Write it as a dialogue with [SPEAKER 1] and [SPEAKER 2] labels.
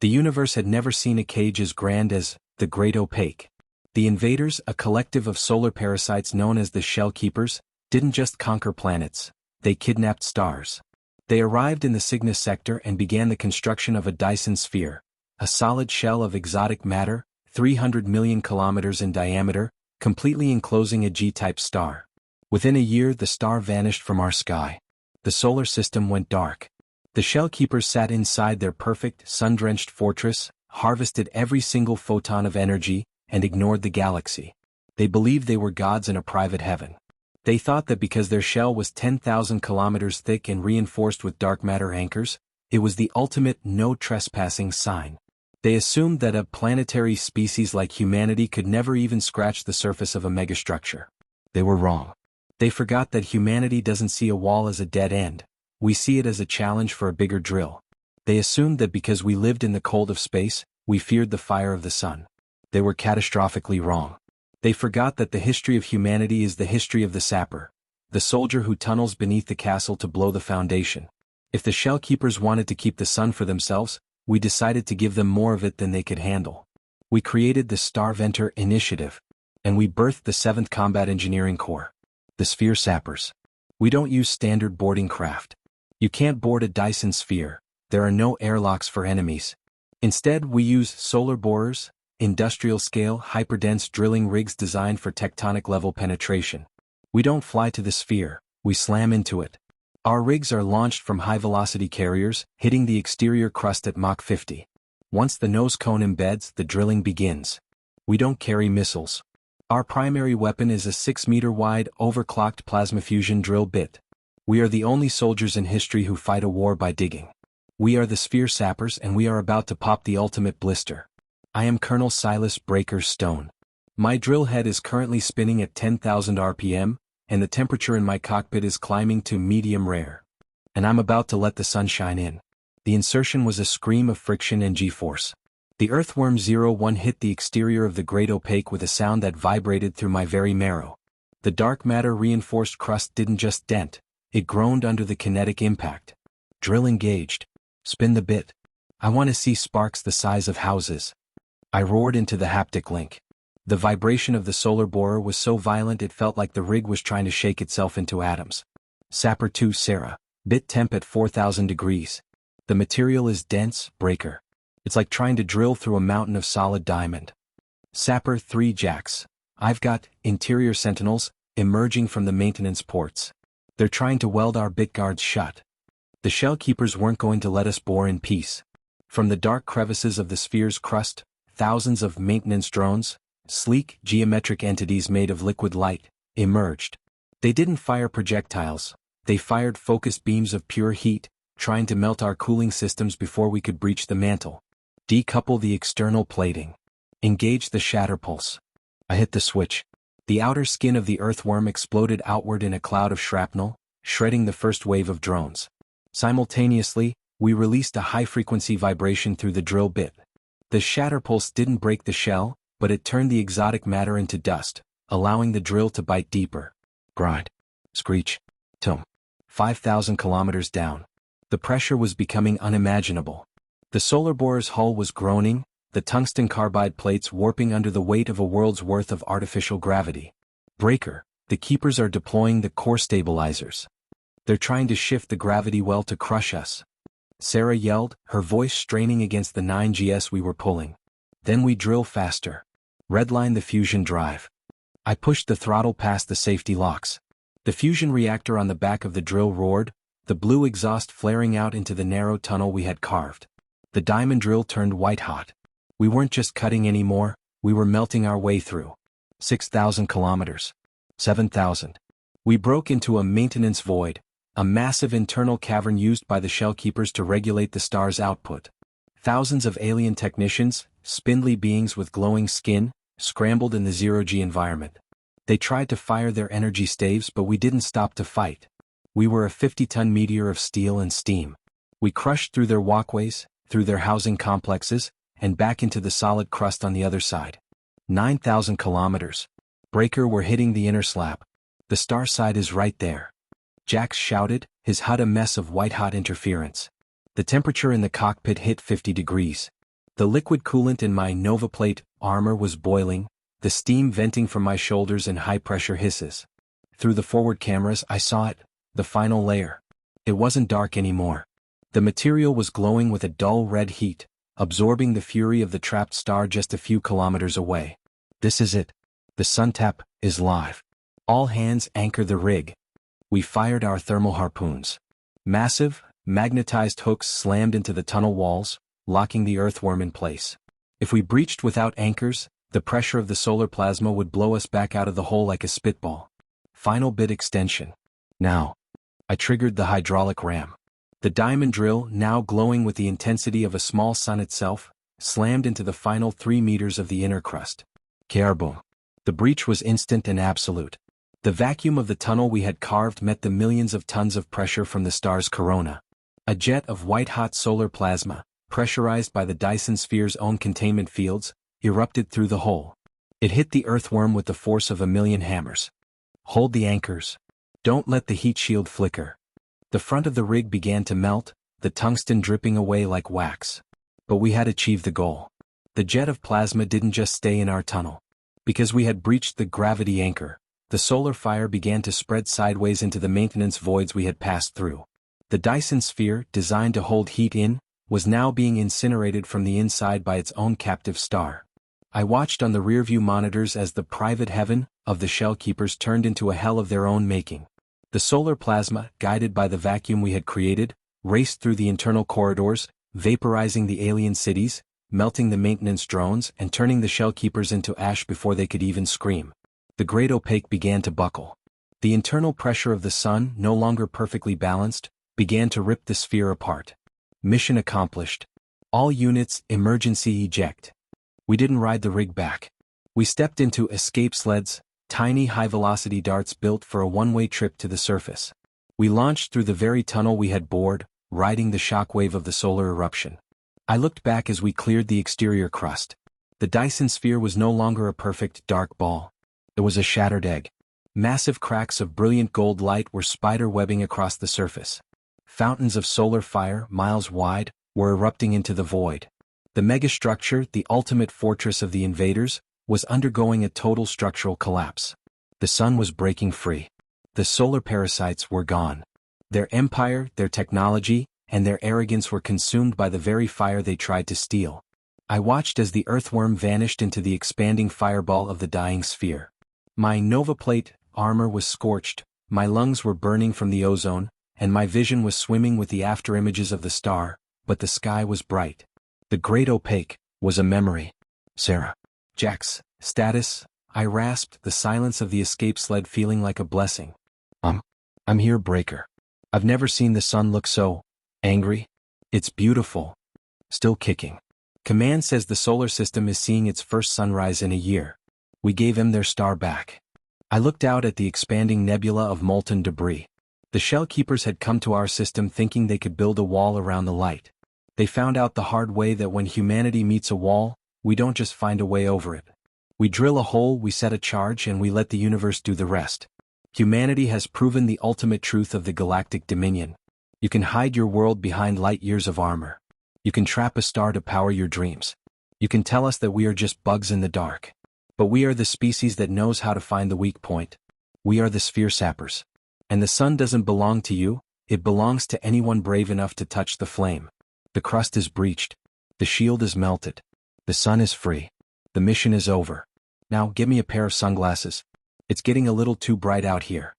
[SPEAKER 1] The universe had never seen a cage as grand as the Great Opaque. The invaders, a collective of solar parasites known as the Shell Keepers, didn't just conquer planets, they kidnapped stars. They arrived in the Cygnus sector and began the construction of a Dyson Sphere, a solid shell of exotic matter, 300 million kilometers in diameter, completely enclosing a G-type star. Within a year the star vanished from our sky. The solar system went dark. The Shell Keepers sat inside their perfect, sun-drenched fortress, harvested every single photon of energy, and ignored the galaxy. They believed they were gods in a private heaven. They thought that because their shell was 10,000 kilometers thick and reinforced with dark matter anchors, it was the ultimate no trespassing sign. They assumed that a planetary species like humanity could never even scratch the surface of a megastructure. They were wrong. They forgot that humanity doesn't see a wall as a dead end. We see it as a challenge for a bigger drill. They assumed that because we lived in the cold of space, we feared the fire of the sun. They were catastrophically wrong. They forgot that the history of humanity is the history of the sapper, the soldier who tunnels beneath the castle to blow the foundation. If the Shell Keepers wanted to keep the sun for themselves, we decided to give them more of it than they could handle. We created the Star-Venter Initiative, and we birthed the 7th Combat Engineering Corps, the Sphere-Sappers. We don't use standard boarding craft. You can't board a Dyson Sphere, there are no airlocks for enemies. Instead, we use solar borers, industrial-scale, hyperdense drilling rigs designed for tectonic-level penetration. We don't fly to the sphere, we slam into it. Our rigs are launched from high-velocity carriers, hitting the exterior crust at Mach 50. Once the nose cone embeds, the drilling begins. We don't carry missiles. Our primary weapon is a 6-meter-wide, overclocked plasma fusion drill bit. We are the only soldiers in history who fight a war by digging. We are the Sphere-Sappers and we are about to pop the ultimate blister. I am Colonel Silas Breaker Stone. My drill head is currently spinning at 10,000 RPM, and the temperature in my cockpit is climbing to medium rare. And I'm about to let the sun shine in. The insertion was a scream of friction and G-force. The Earthworm 01 hit the exterior of the Great Opaque with a sound that vibrated through my very marrow. The dark matter-reinforced crust didn't just dent, it groaned under the kinetic impact. Drill engaged. Spin the bit. I want to see sparks the size of houses. I roared into the haptic link. The vibration of the solar borer was so violent it felt like the rig was trying to shake itself into atoms. Sapper 2 Sarah. Bit temp at 4,000 degrees. The material is dense, Breaker. It's like trying to drill through a mountain of solid diamond. Sapper 3 Jax. I've got interior sentinels emerging from the maintenance ports. They're trying to weld our bit guards shut. The Shell Keepers weren't going to let us bore in peace. From the dark crevices of the sphere's crust, thousands of maintenance drones, sleek, geometric entities made of liquid light, emerged. They didn't fire projectiles, they fired focused beams of pure heat, trying to melt our cooling systems before we could breach the mantle. Decouple the external plating. Engage the shatter pulse. I hit the switch. The outer skin of the earthworm exploded outward in a cloud of shrapnel, shredding the first wave of drones. Simultaneously, we released a high-frequency vibration through the drill bit. The shatter pulse didn't break the shell, but it turned the exotic matter into dust, allowing the drill to bite deeper. Grind. Screech. Tum. 5,000 kilometers down. The pressure was becoming unimaginable. The solar borer's hull was groaning, the tungsten carbide plates warping under the weight of a world's worth of artificial gravity. Breaker, the Keepers are deploying the core stabilizers. They're trying to shift the gravity well to crush us. Sarah yelled, her voice straining against the 9GS we were pulling. Then we drill faster. Redline the fusion drive. I pushed the throttle past the safety locks. The fusion reactor on the back of the drill roared, the blue exhaust flaring out into the narrow tunnel we had carved. The diamond drill turned white-hot. We weren't just cutting anymore, we were melting our way through. 6,000 kilometers. 7,000. We broke into a maintenance void, a massive internal cavern used by the Shell Keepers to regulate the star's output. Thousands of alien technicians, spindly beings with glowing skin, scrambled in the zero-G environment. They tried to fire their energy staves, but we didn't stop to fight. We were a 50-ton meteor of steel and steam. We crushed through their walkways, through their housing complexes, and back into the solid crust on the other side. 9,000 kilometers. Breaker, we're hitting the inner slab. The star side is right there. Jax shouted, his HUD a mess of white-hot interference. The temperature in the cockpit hit 50 degrees. The liquid coolant in my Nova plate armor was boiling, the steam venting from my shoulders in high-pressure hisses. Through the forward cameras I saw it, the final layer. It wasn't dark anymore. The material was glowing with a dull red heat, absorbing the fury of the trapped star just a few kilometers away. This is it. The sun tap is live. All hands anchor the rig. We fired our thermal harpoons. Massive, magnetized hooks slammed into the tunnel walls, locking the earthworm in place. If we breached without anchors, the pressure of the solar plasma would blow us back out of the hole like a spitball. Final bit extension. Now. I triggered the hydraulic ram. The diamond drill, now glowing with the intensity of a small sun itself, slammed into the final 3 meters of the inner crust. Boom. The breach was instant and absolute. The vacuum of the tunnel we had carved met the millions of tons of pressure from the star's corona. A jet of white-hot solar plasma, pressurized by the Dyson Sphere's own containment fields, erupted through the hole. It hit the earthworm with the force of 1,000,000 hammers. Hold the anchors. Don't let the heat shield flicker. The front of the rig began to melt, the tungsten dripping away like wax. But we had achieved the goal. The jet of plasma didn't just stay in our tunnel. Because we had breached the gravity anchor, the solar fire began to spread sideways into the maintenance voids we had passed through. The Dyson Sphere, designed to hold heat in, was now being incinerated from the inside by its own captive star. I watched on the rearview monitors as the private heaven of the Shell Keepers turned into a hell of their own making. The solar plasma, guided by the vacuum we had created, raced through the internal corridors, vaporizing the alien cities, melting the maintenance drones and turning the Shell Keepers into ash before they could even scream. The great Opaque began to buckle. The internal pressure of the sun, no longer perfectly balanced, began to rip the sphere apart. Mission accomplished. All units, emergency eject. We didn't ride the rig back. We stepped into escape sleds, tiny high-velocity darts built for a one-way trip to the surface. We launched through the very tunnel we had bored, riding the shockwave of the solar eruption. I looked back as we cleared the exterior crust. The Dyson Sphere was no longer a perfect, dark ball. It was a shattered egg. Massive cracks of brilliant gold light were spider-webbing across the surface. Fountains of solar fire, miles wide, were erupting into the void. The megastructure, the ultimate fortress of the invaders, was undergoing a total structural collapse. The sun was breaking free. The solar parasites were gone. Their empire, their technology, and their arrogance were consumed by the very fire they tried to steal. I watched as the earthworm vanished into the expanding fireball of the dying sphere. My Nova plate armor was scorched, my lungs were burning from the ozone, and my vision was swimming with the afterimages of the star, but the sky was bright. The great Opaque was a memory. Sarah. Jax. Status. I rasped, the silence of the escape sled feeling like a blessing. I'm here, Breaker. I've never seen the sun look so angry. It's beautiful. Still kicking. Command says the solar system is seeing its first sunrise in a year. We gave them their star back. I looked out at the expanding nebula of molten debris. The Shell Keepers had come to our system thinking they could build a wall around the light. They found out the hard way that when humanity meets a wall, we don't just find a way over it. We drill a hole, we set a charge, and we let the universe do the rest. Humanity has proven the ultimate truth of the galactic dominion. You can hide your world behind light years of armor. You can trap a star to power your dreams. You can tell us that we are just bugs in the dark. But we are the species that knows how to find the weak point. We are the Sphere-Sappers. And the sun doesn't belong to you, it belongs to anyone brave enough to touch the flame. The crust is breached. The shield is melted. The sun is free. The mission is over. Now give me a pair of sunglasses. It's getting a little too bright out here.